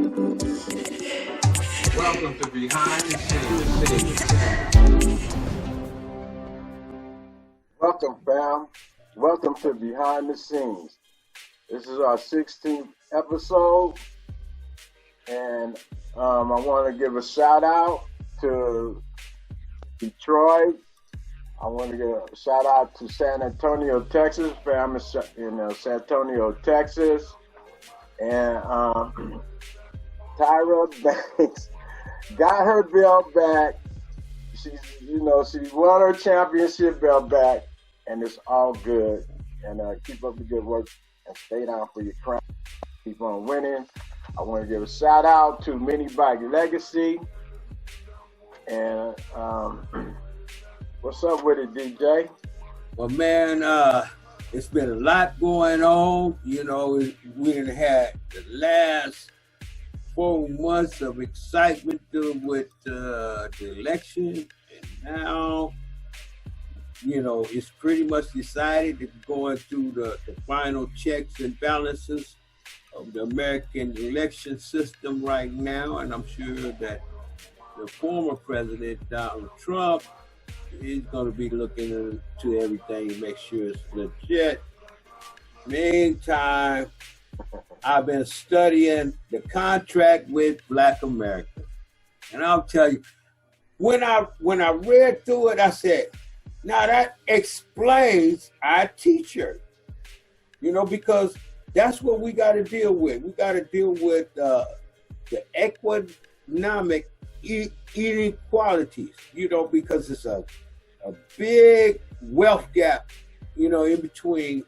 Welcome to Behind the Scenes. Welcome, fam. Welcome to Behind the Scenes. This is our 16th episode, and I want to give a shout out to Detroit. I want to give a shout out to San Antonio, Texas, fam in San Antonio, Texas, and Tyra Banks got her belt back. She won her championship belt back, and it's all good. And keep up the good work and stay down for your crown. Keep on winning. I want to give a shout out to Mini Bike Legacy. And what's up with it, DJ? Well, man, it's been a lot going on. You know, we done had the last 4 months of excitement dealing with the election, and now, you know, it's pretty much decided. It's going through the final checks and balances of the American election system right now, and I'm sure that the former president, Donald Trump, is going to be looking into everything to make sure it's legit. Meantime, I've been studying the contract with Black America. And I'll tell you, when I read through it, I said, now that explains our t-shirt. You know, because that's what we got to deal with. We got to deal with the economic inequalities, you know, because it's a big wealth gap, you know, in between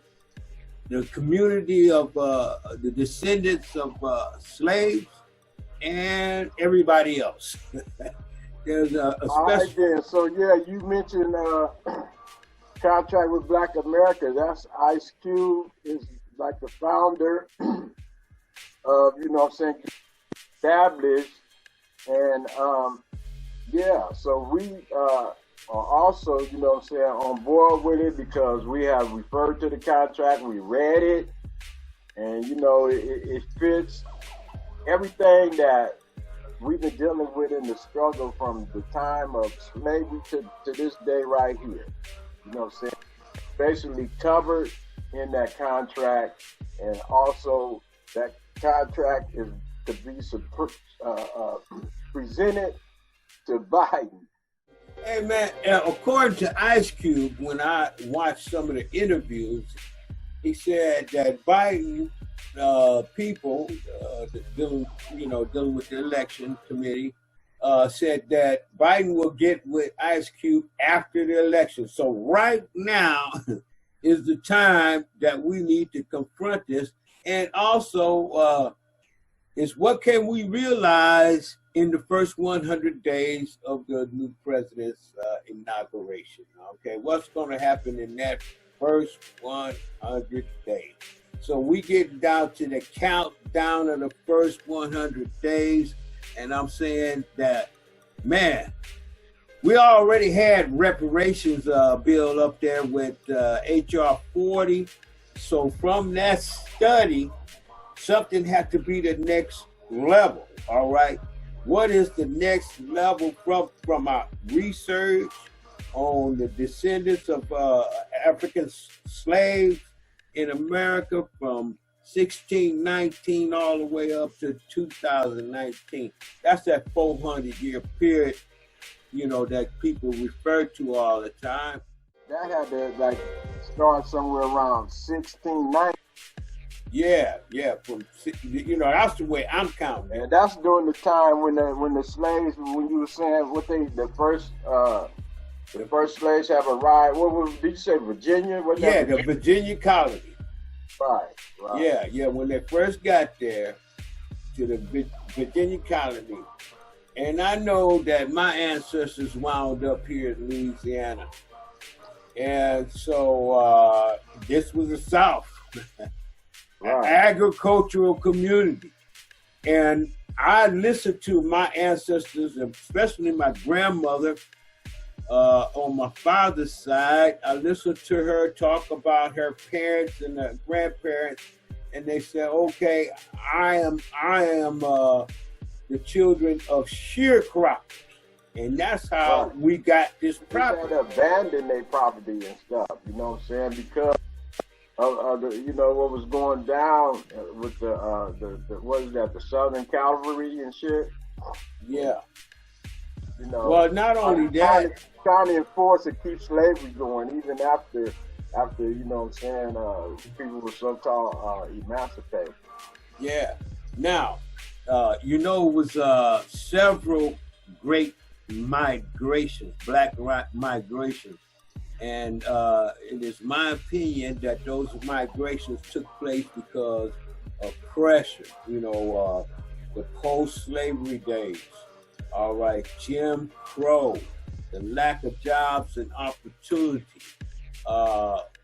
the community of the descendants of slaves and everybody else. There's a special... All right, then. So, yeah, you mentioned contract with Black America. That's Ice Cube is like the founder of, you know what I'm saying, established. And, yeah, so we are also, you know what I'm saying, on board with it because we have referred to the contract, we read it, and, you know, it fits everything that we've been dealing with in the struggle from the time of slavery to this day right here. You know what I'm saying? Basically covered in that contract, and also that contract is to be presented to Biden. Hey, man, according to Ice Cube, when I watched some of the interviews, he said that Biden people dealing with the election committee said that Biden will get with Ice Cube after the election. So right now is the time that we need to confront this. And also is what can we realize in the first 100 days of the new president's inauguration? Okay, what's going to happen in that first 100 days? So we get down to the countdown of the first 100 days, and I'm saying that, man, we already had reparations bill up there with HR 40. So from that study, something had to be the next level, all right? What is the next level from our research on the descendants of African slaves in America from 1619 all the way up to 2019? That's that 400-year period, you know, that people refer to all the time. That had to start somewhere around 1690. Yeah, from, you know, that's the way I'm counting. And that's during the time when the slaves, when you were saying the first slaves have arrived. Did you say Virginia? The Virginia colony. Right. Yeah, when they first got there to the Virginia colony. And I know that my ancestors wound up here in Louisiana. And so this was the South. An agricultural community. And I listened to my ancestors, especially my grandmother on my father's side. I listened to her talk about her parents and her grandparents and they said, okay, I am the children of sharecroppers. And that's how we got this property. They had to abandon their property and stuff, you know what I'm saying? Because of the, you know, what was going down with the what is that, the Southern Cavalry and shit? Yeah. You know, well, not only that, trying to enforce and keep slavery going, even after you know what I'm saying, people were so-called emancipated. Yeah. Now, you know, it was several great migrations, black migrations. And it is my opinion that those migrations took place because of pressure, you know, the post-slavery days, all right, Jim Crow, the lack of jobs and opportunity,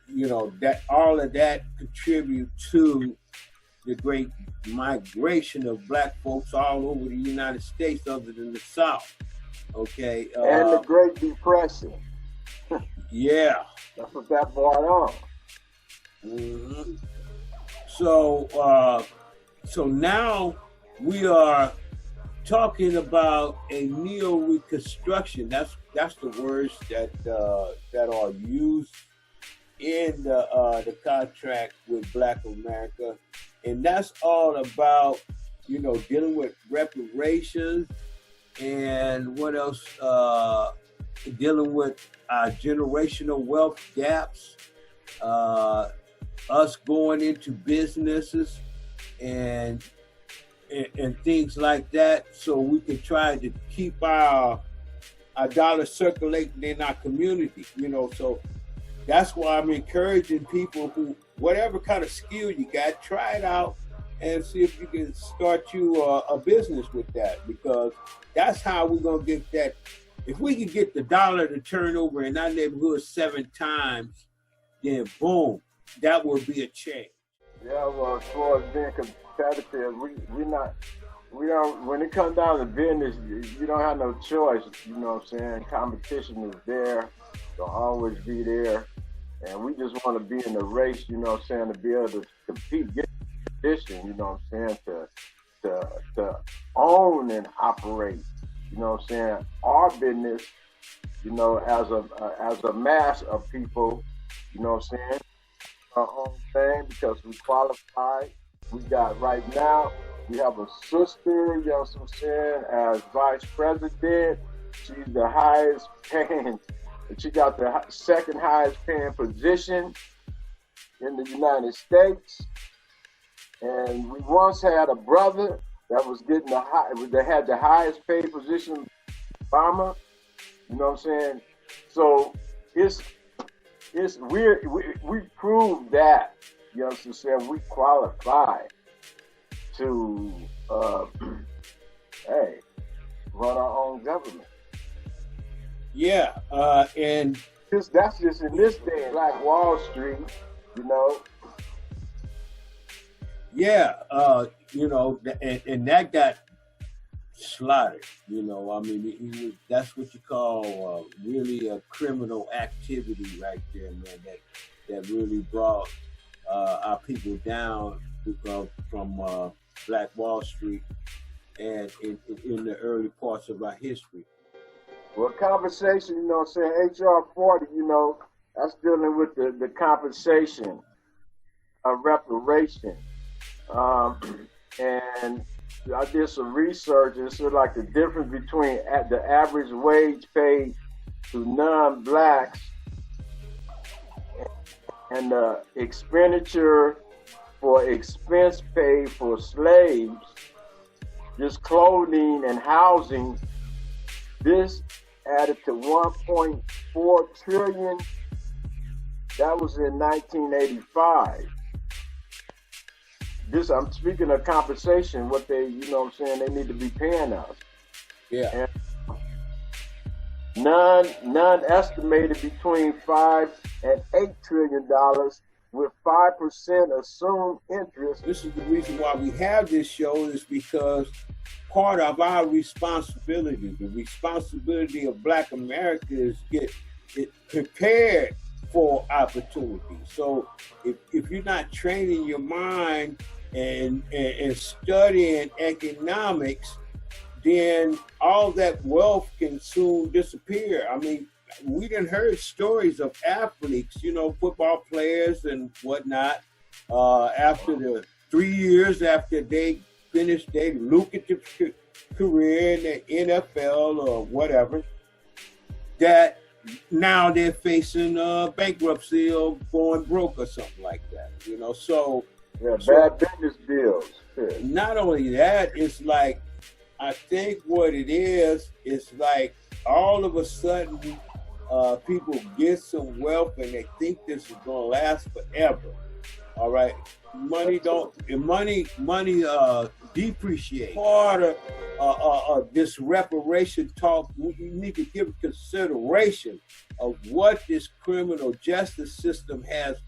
you know, that all of that contribute to the great migration of black folks all over the United States other than the South, okay? And the Great Depression. Yeah. That's what that brought on. Mm-hmm. So, so now we are talking about a neo-reconstruction. That's the words that are used in the contract with Black America, and that's all about, you know, dealing with reparations and what else? Dealing with generational wealth gaps, us going into businesses and things like that, so we can try to keep our dollars circulating in our community, you know. So that's why I'm encouraging people who, whatever kind of skill you got, try it out and see if you can start you a business with that, because that's how we're gonna get that. If we can get the dollar to turn over in our neighborhood 7 times, then boom, that will be a change. Yeah, well, as far as being competitive, we don't, when it comes down to business, you don't have no choice, you know what I'm saying? Competition is there, they'll always be there, and we just want to be in the race, you know what I'm saying, to be able to compete, get position, you know what I'm saying, to own and operate. You know what I'm saying? Our business, you know, as a mass of people, you know what I'm saying? Our own thing, because we qualified. We got right now, we have a sister, you know what I'm saying, as vice president. She's the highest paying, she got the second highest paying position in the United States. And we once had a brother that was getting that had the highest paid position, Obama. You know what I'm saying? So we proved that, you know what I'm saying, we qualify to run our own government. Yeah, and that's just in this day, like Wall Street, you know. Yeah, you know, and that got slaughtered. You know, I mean, that's what you call really a criminal activity right there, man. That really brought our people down from Black Wall Street and in the early parts of our history. Well, compensation, you know what I'm saying, HR 40, you know, that's dealing with the compensation of reparation. And I did some research, and it's like the difference between the average wage paid to non-blacks and the expenditure for expense paid for slaves, just clothing and housing. This added to 1.4 trillion. That was in 1985. This, I'm speaking of compensation, what they, you know what I'm saying, they need to be paying us. Yeah. And none estimated between $5 and $8 trillion, with 5% assumed interest. This is the reason why we have this show, is because part of our responsibility, the responsibility of Black America, is get prepared for opportunity. So if you're not training your mind and studying economics, then all that wealth can soon disappear. I mean, we done heard stories of athletes, you know, football players and whatnot, after the 3 years after they finished their lucrative career in the NFL or whatever, that now they're facing bankruptcy or going broke or something like that, you know. So yeah, bad business deals. Yeah. Not only that, it's like, I think what it is like all of a sudden people get some wealth and they think this is gonna last forever. All right, money depreciates. Part of this reparation talk, we need to give consideration of what this criminal justice system has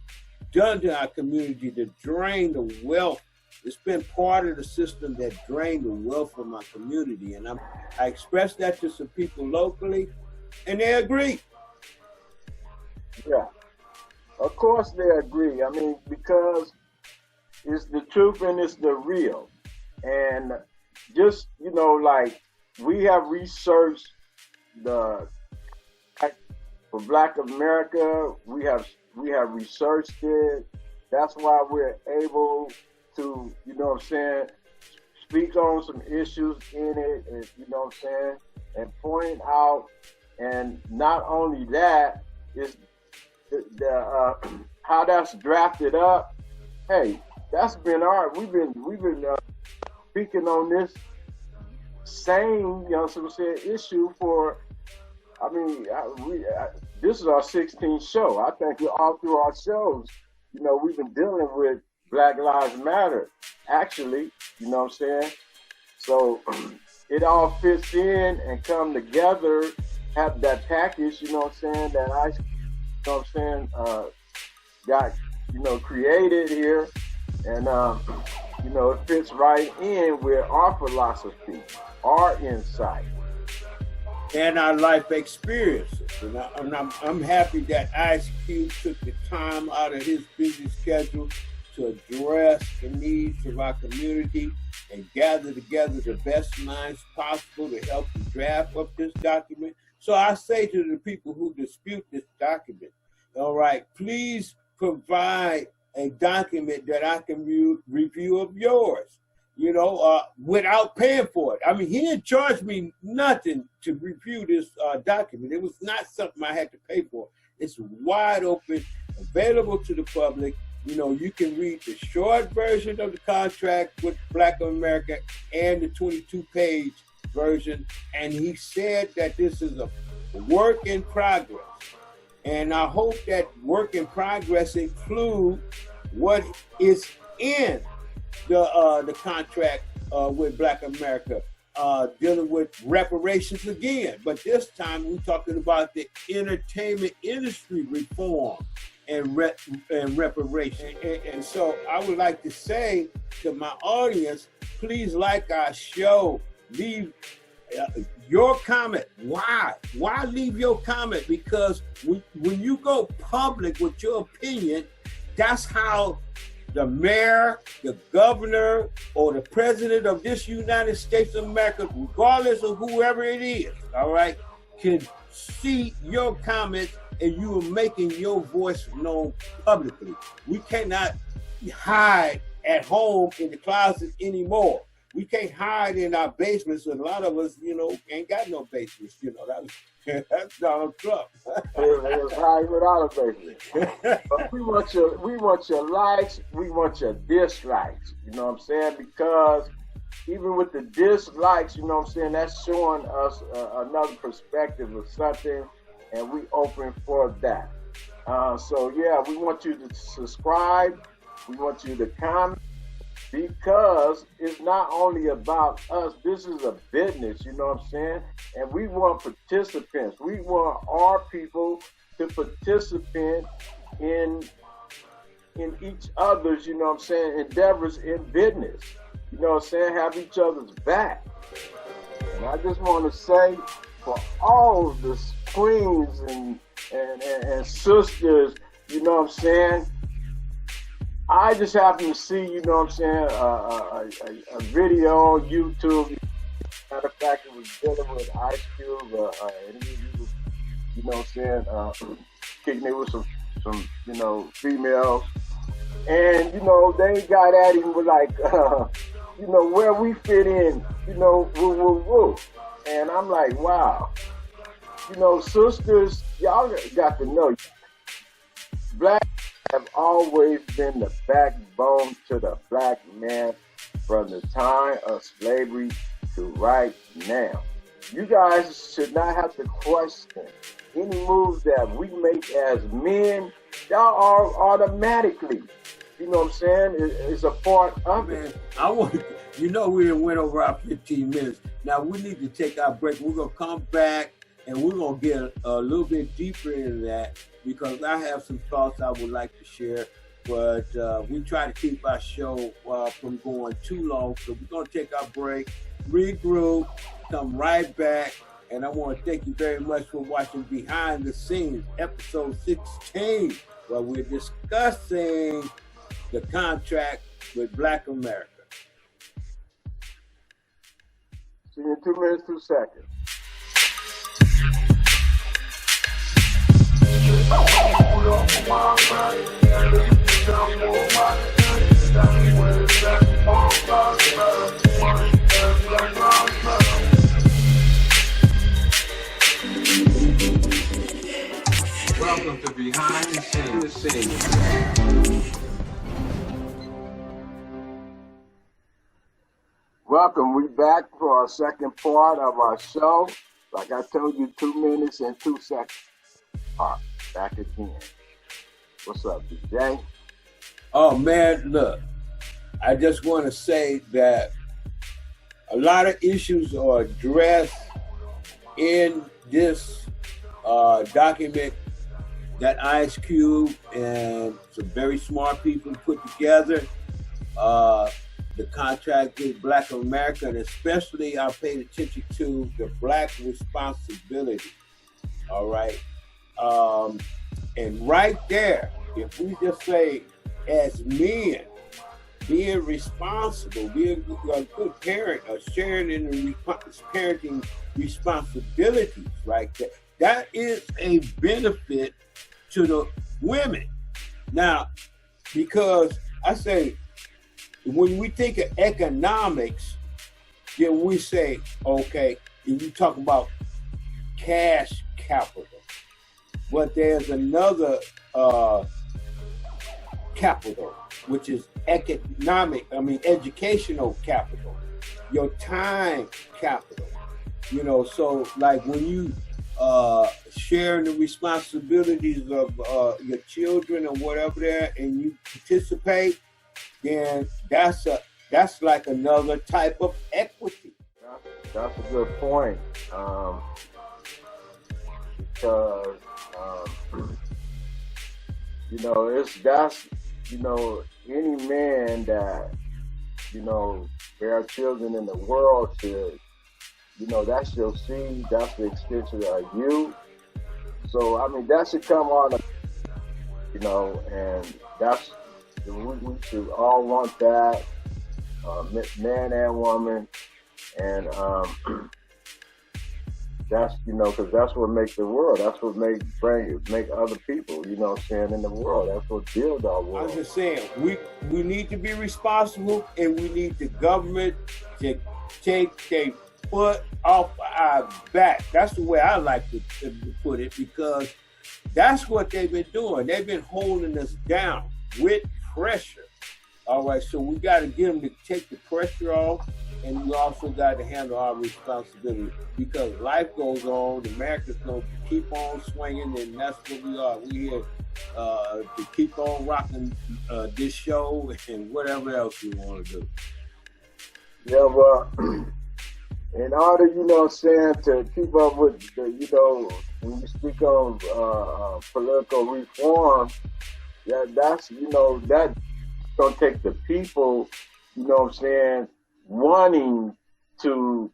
done to our community to drain the wealth. It's been part of the system that drained the wealth from our community, and I expressed that to some people locally, and they agree. Yeah, of course they agree. I mean, because it's the truth and it's the real. And just, you know, like, we have researched for Black America, we have researched it. That's why we're able to, you know what I'm saying, speak on some issues in it, and you know what I'm saying, and point out. And not only that, is the how that's drafted up. Hey, that's been we've been speaking on this same, you know what I'm saying, issue for, I mean, this is our 16th show. I think all through our shows, you know, we've been dealing with Black Lives Matter, actually, you know what I'm saying? So it all fits in and come together, have that package, you know what I'm saying, that I, you know what I'm saying, got, you know, created here. And, you know, it fits right in with our philosophy, our insight. And our life experiences. And I'm happy that Ice Cube took the time out of his busy schedule to address the needs of our community and gather together the best minds possible to help to draft up this document. So I say to the people who dispute this document, all right, please provide a document that I can review of yours, you know, without paying for it. I mean, he didn't charge me nothing to review this document. It was not something I had to pay for. It's wide open, available to the public. You know, you can read the short version of the contract with Black America and the 22-page version. And he said that this is a work in progress. And I hope that work in progress include what is in the contract with Black America, dealing with reparations again. But this time we're talking about the entertainment industry reform and reparation. And so I would like to say to my audience, please like our show. Leave your comment. Why? Why leave your comment? Because when you go public with your opinion, that's how the mayor, the governor, or the president of this United States of America, regardless of whoever it is, all right, can see your comments and you are making your voice known publicly. We cannot hide at home in the closet anymore. We can't hide in our basements, and a lot of us, you know, ain't got no basements. You know, that's Donald Trump. It's hide without a basement. But we want your likes, we want your dislikes. You know what I'm saying? Because even with the dislikes, you know what I'm saying, that's showing us another perspective of something, and we open for that. So yeah, we want you to subscribe. We want you to comment. Because it's not only about us, this is a business, you know what I'm saying? And we want participants. We want our people to participate in each other's, you know what I'm saying, endeavors in business. You know what I'm saying? Have each other's back. And I just want to say, for all the queens and and sisters, you know what I'm saying? I just happened to see, you know what I'm saying, a video on YouTube. Matter of fact, it was dealing with Ice Cube, and he was, you know what I'm saying, kicking it with some, you know, females. And, you know, they got at him with like, you know, where we fit in, you know, woo, woo, woo. And I'm like, wow. You know, sisters, y'all got to know, black have always been the backbone to the black man from the time of slavery to right now. You guys should not have to question any moves that we make as men. Y'all are automatically, you know what I'm saying, it's a part of it. I want, you know, we done went over our 15 minutes. Now we need to take our break. We're gonna come back and we're gonna get a little bit deeper into that because I have some thoughts I would like to share. But we try to keep our show from going too long. So we're gonna take our break, regroup, come right back. And I want to thank you very much for watching Behind the Scenes, episode 16, where we're discussing the contract with Black America. See you in 2 minutes, 2 seconds. Welcome to Behind the Scenes. Welcome. We back for our second part of our show. Like I told you, 2 minutes and 2 seconds. All right, back again. What's up, DJ? Oh man, look, I just want to say that a lot of issues are addressed in this document that Ice Cube and some very smart people put together. The contract with Black America, and especially I paid attention to the Black responsibility. All right. And right there, if we just say as men, being responsible, being a good parent, sharing in the parenting responsibilities, right? That is a benefit to the women. Now, because I say, when we think of economics, then we say, okay, if you talk about cash capital, but there's another capital, which is educational capital, your time capital. You know, so like when you sharing the responsibilities of your children or whatever there, and you participate, then that's like another type of equity. That's a good point. Because you know, that's you know, any man that, you know, bear children in the world should, you know, that's your seed, that's the extension of you. So I mean, that should come on, you know, and that's, we should all want that, man and woman, and that's, you know, because that's what makes the world. That's what make other people, you know what I'm saying, in the world. That's what builds our world. I was just saying, we need to be responsible, and we need the government to take their foot off our back. That's the way I like to put it, because that's what they've been doing. They've been holding us down with pressure. All right, so we got to get them to take the pressure off, and we also got to handle our responsibility, because life goes on. America's going to keep on swinging, and that's what we are. We're here to keep on rocking this show and whatever else we want to do. Yeah, well, in order, you know what I'm saying, to keep up with the, you know, when you speak of political reform, that's, you know, that's going to take the people, you know what I'm saying, wanting to,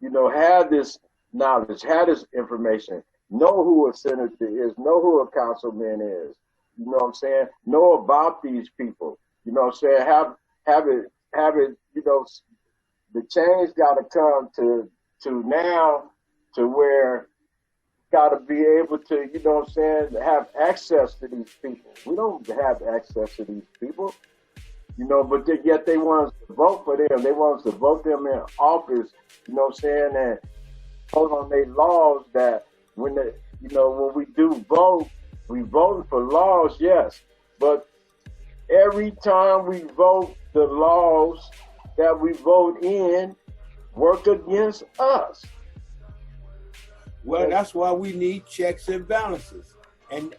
you know, have this knowledge, have this information, know who a senator is, know who a councilman is. You know what I'm saying? Know about these people. You know what I'm saying? Have it. You know, the change got to come to now to where got to be able to, you know what I'm saying, have access to these people. We don't have access to these people, you know, but yet they want us to vote for them. They want us to vote them in office, you know what I'm saying, and hold on their laws that when we do vote, we voting for laws, yes, but every time we vote, the laws that we vote in work against us. Well, that's why we need checks and balances. And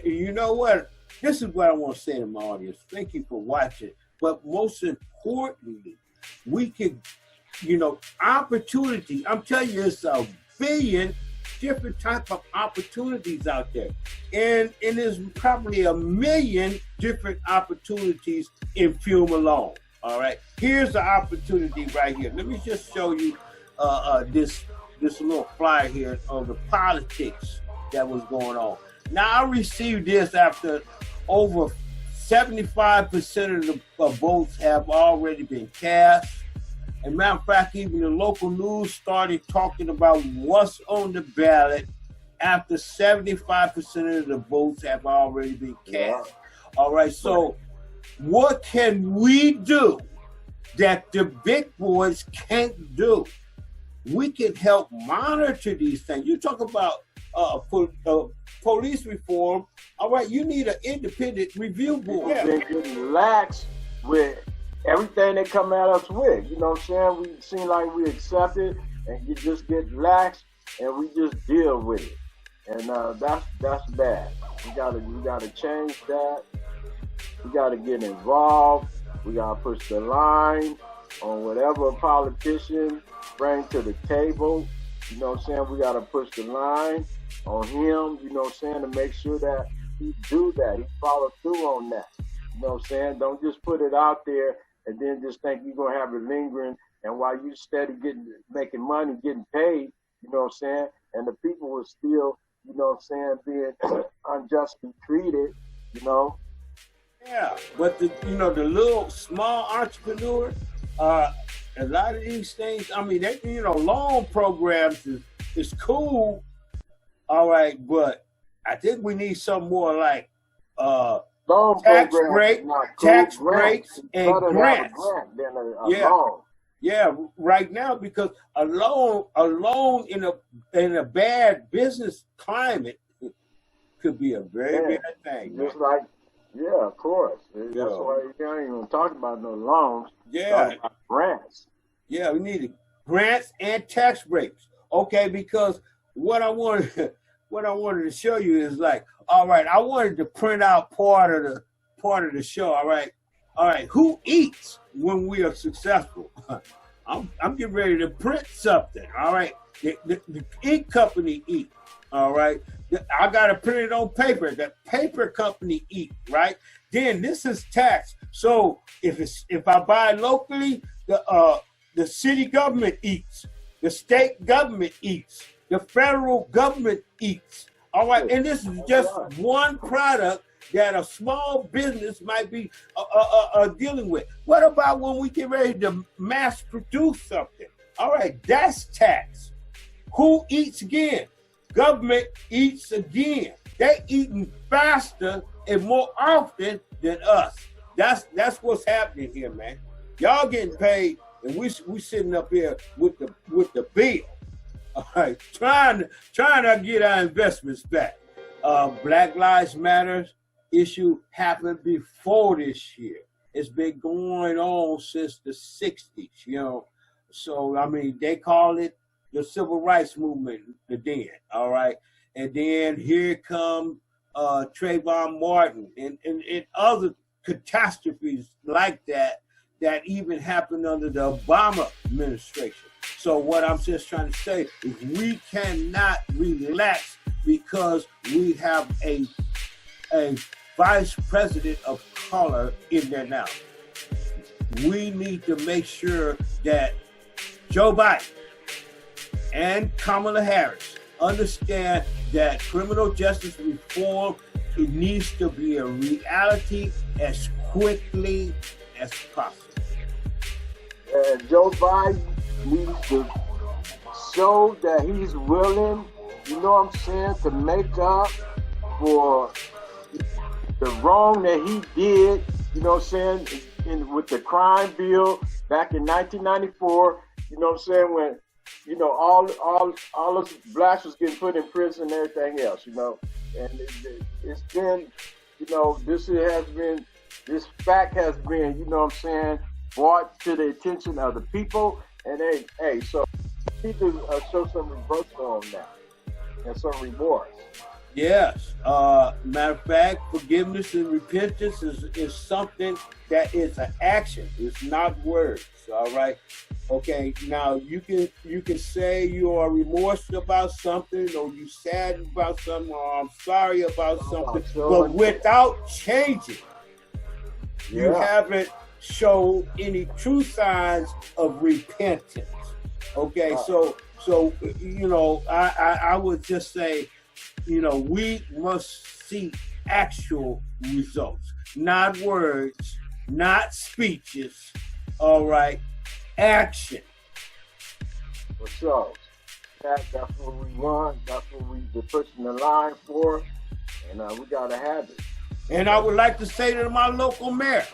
you know what? This is what I want to say to my audience. Thank you for watching. But most importantly, we can, opportunity. I'm telling you, it's a billion different type of opportunities out there. And there's probably a million different opportunities in film alone. All right. Here's the opportunity right here. Let me just show you this little flyer here of the politics that was going on. Now, I received this after over 75% of the votes have already been cast. And matter of fact, even the local news started talking about what's on the ballot after 75% of the votes have already been cast. All right, so what can we do that the big boys can't do? We can help monitor these things. You talk about police reform. All right, you need an independent review board. Yeah. Been getting lax with everything they come at us with. You know what I'm saying? We seem like we accept it, and you just get lax, and we just deal with it. And that's bad. We gotta change that. We gotta get involved. We gotta push the line on whatever a politician bring to the table. You know what I'm saying? We gotta push the line on him, you know what I'm saying, to make sure that he do that. He follow through on that. You know what I'm saying? Don't just put it out there and then just think you're gonna have it lingering, and while you steady making money, getting paid, you know what I'm saying, and the people will still, you know what I'm saying, being unjustly treated, you know. Yeah, but the little small entrepreneurs, a lot of these things, I mean, loan programs is cool, all right, but I think we need some more like tax breaks and grants. Yeah, right now, because a loan in a bad business climate could be a very bad thing. Just like, yeah, of course. That's why you can't even talk about no loans. Yeah, about grants. Yeah, we need grants and tax breaks. Okay, because what I wanted to show you is like, all right, I wanted to print out part of the show. All right, who eats when we are successful? I'm getting ready to print something. All right, the ink company eat. All right, I gotta print it on paper. The paper company eat. Right, then this is tax. So if I buy locally, the city government eats, the state government eats, the federal government eats. All right, and this is just one product that a small business might be dealing with. What about when we get ready to mass produce something? All right, that's tax. Who eats again? Government eats again. They eating faster and more often than us. That's what's happening here, man. Y'all getting paid, and we sitting up here with the bill. All right, trying to get our investments back. Black Lives Matter issue happened before this year. It's been going on since the 60s, you know. So, I mean, they call it the civil rights movement then, all right? And then here come Trayvon Martin and other catastrophes like that even happened under the Obama administration. So what I'm just trying to say is we cannot relax because we have a vice president of color in there now. We need to make sure that Joe Biden and Kamala Harris understand that criminal justice reform, it needs to be a reality as quickly as possible. And Joe Biden needs to show that he's willing, you know what I'm saying, to make up for the wrong that he did, you know what I'm saying, with the crime bill back in 1994, you know what I'm saying, when, you know, all us blacks was getting put in prison and everything else, you know. And it's been, you know, this fact has been, you know what I'm saying, brought to the attention of the people. And hey, so we need to show some reversal on that and some remorse. Yes. Matter of fact, forgiveness and repentance is something that is an action. It's not words. All right. Okay. Now you can say you are remorseful about something, or you sad about something, or I'm sorry about something, but without changing, you haven't showed any true signs of repentance. Okay. So you know, I would just say, you know, we must see actual results, not words, not speeches. All right, action. For sure. That's what we want. That's what we're pushing the line for, and we gotta have it. And I would like to say to my local mayor,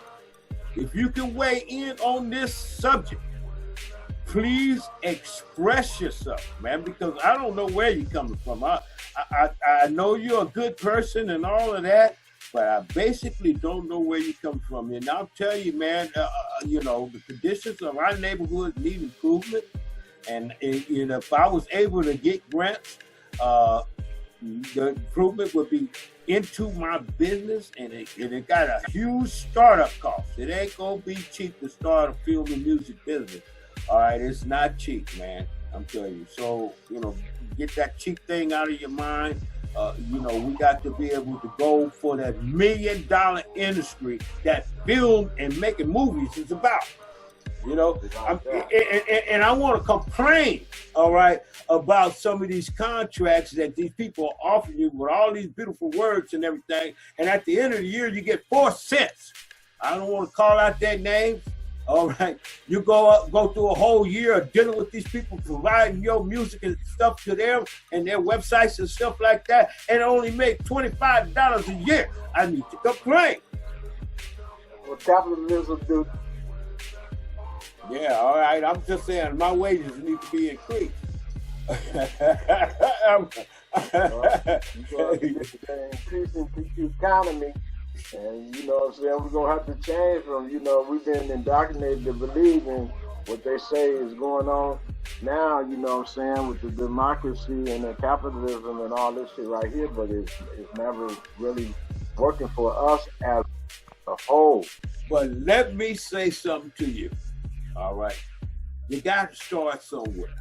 if you can weigh in on this subject, please express yourself, man, because I don't know where you're coming from. I know you're a good person and all of that, but I basically don't know where you come from. And I'll tell you, man, you know, the conditions of our neighborhood need improvement. And if I was able to get grants, the improvement would be into my business, and it got a huge startup cost. It ain't gonna be cheap to start a film and music business. All right, it's not cheap, man. I'm telling you. So, you know, get that cheap thing out of your mind. You know, we got to be able to go for that $1 million industry that film and making movies is about. You know, and I want to complain, all right, about some of these contracts that these people are offering you with all these beautiful words and everything. And at the end of the year, you get 4 cents. I don't want to call out their names. All right, you go through a whole year of dealing with these people, providing your music and stuff to them and their websites and stuff like that, and only make $25 a year. I need to complain. Well, capitalism, dude. Yeah, all right. I'm just saying my wages need to be increased. Increasing the economy. And, you know what I'm saying, we're going to have to change from, you know, we've been indoctrinated to believe in what they say is going on now, you know what I'm saying, with the democracy and the capitalism and all this shit right here, but it's never really working for us as a whole. But let me say something to you, all right? You got to start somewhere.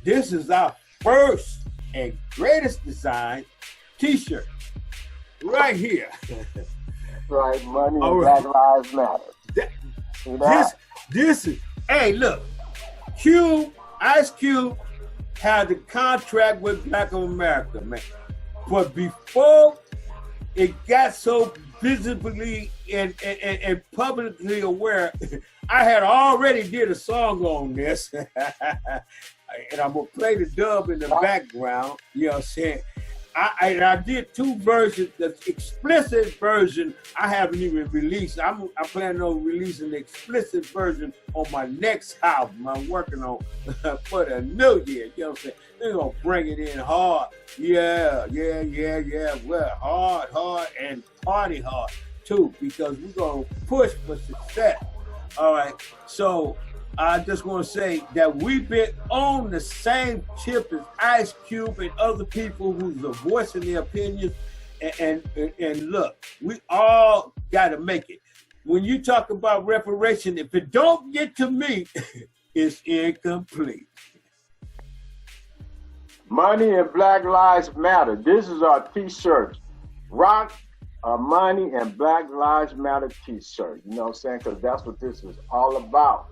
This is our first and greatest design t-shirt right here. Right, money and Black Lives Matter. This is, hey, look, Ice Cube had the contract with Black of America, man. But before it got so visibly and publicly aware, I had already did a song on this. And I'm going to play the dub in the background, you know what I'm saying? I did 2 versions. The explicit version I haven't even released. I'm planning on releasing the explicit version on my next album I'm working on for the new year. You know what I'm saying? They're going to bring it in hard. Yeah. Well, hard, and party hard too, because we're going to push for success. All right. So I just want to say that we've been on the same tip as Ice Cube and other people who's voicing their opinions. And look, we all got to make it. When you talk about reparation, if it don't get to me, it's incomplete. Money and Black Lives Matter. This is our t-shirt. Rock a Money and Black Lives Matter t-shirt. You know what I'm saying? Because that's what this is all about.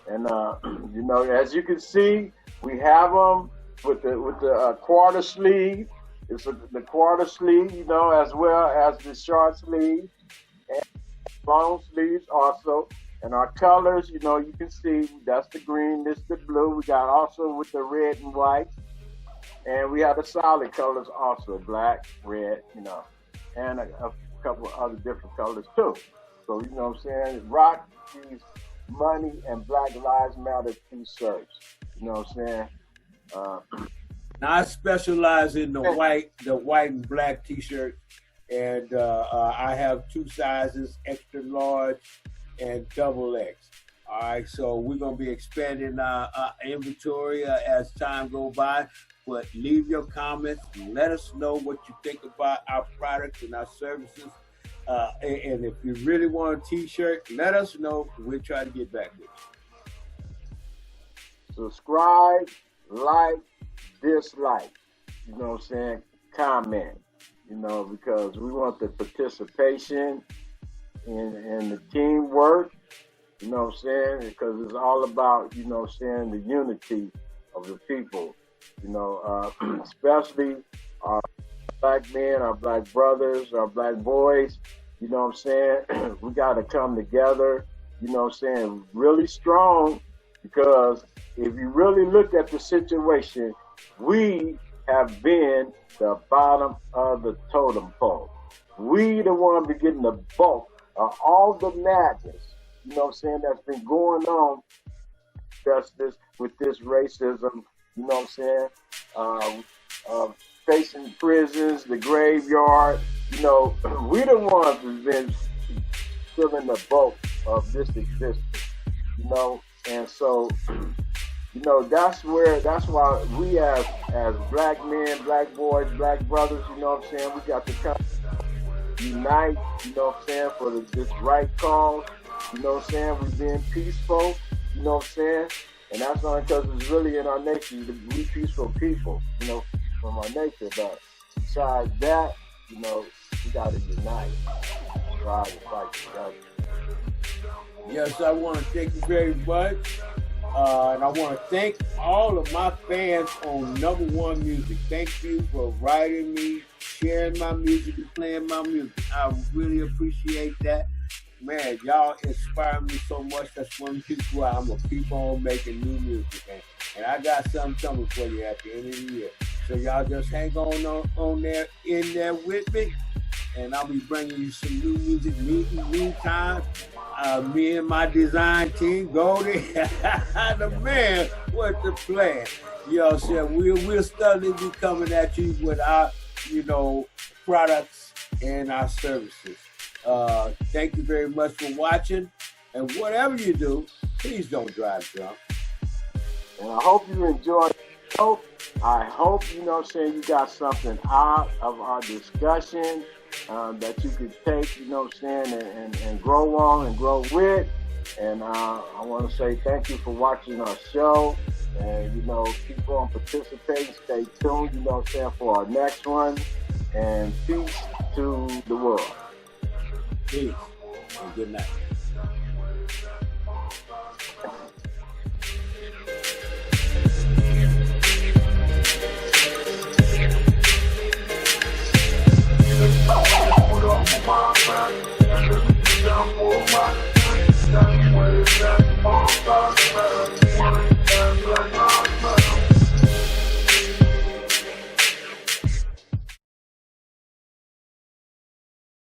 And you know, as you can see, we have them with the quarter sleeve. It's the quarter sleeve, you know, as well as the short sleeve and long sleeves also. And our colors, you know, you can see that's the green, this the blue. We got also with the red and white. And we have the solid colors also, black, red, you know, and a couple of other different colors too. So, you know what I'm saying? Rock these Money and Black Lives Matter t-shirts. You know what I'm saying? Now I specialize in the white and black t-shirts, and I have 2 sizes, extra large and double X. All right, so we're gonna be expanding our inventory as time goes by. But leave your comments. Let us know what you think about our products and our services. And if you really want a t-shirt, let us know. We'll try to get back with you. Subscribe, like, dislike. You know what I'm saying? Comment. You know, because we want the participation in the teamwork. You know what I'm saying? Because it's all about, you know what I'm saying, the unity of the people. You know, especially our black men, our black brothers, our black boys. You know what I'm saying? We got to come together, you know what I'm saying, really strong, because if you really look at the situation, we have been the bottom of the totem pole. We the one be getting the bulk of all the madness, you know what I'm saying, that's been going on justice with this racism, you know what I'm saying, facing prisons, the graveyard. You know, we the ones who've been feeling the bulk of this existence, you know, and so, you know, that's why we as black men, black boys, black brothers, you know what I'm saying, we got to come unite, you know what I'm saying, for this right cause, you know what I'm saying, we've been peaceful, you know what I'm saying, and that's only because it's really in our nature to be peaceful people, you know, from our nature, but besides that, you know, we got to unite. Try to fight together. Yes, I want to thank you very much. And I want to thank all of my fans on Number One Music. Thank you for writing me, sharing my music, and playing my music. I really appreciate that. Man, y'all inspire me so much. That's one reason why I'm going to keep on making new music, man. And I got something coming for you at the end of the year. So y'all just hang on there, in there with me. And I'll be bringing you some new music. Meantime, me and my design team, Goldee, the man with the plan. You know what I'm saying? We'll steadily be coming at you with our, you know, products and our services. Thank you very much for watching. And whatever you do, please don't drive drunk. And I hope you enjoyed the show. I hope, you know what I'm saying, you got something out of our discussion that you could take, you know what I'm saying, and grow on and grow with. And I want to say thank you for watching our show. And, you know, keep on participating. Stay tuned, you know what I'm saying, for our next one. And peace to the world. Peace and good night. Put up my friend.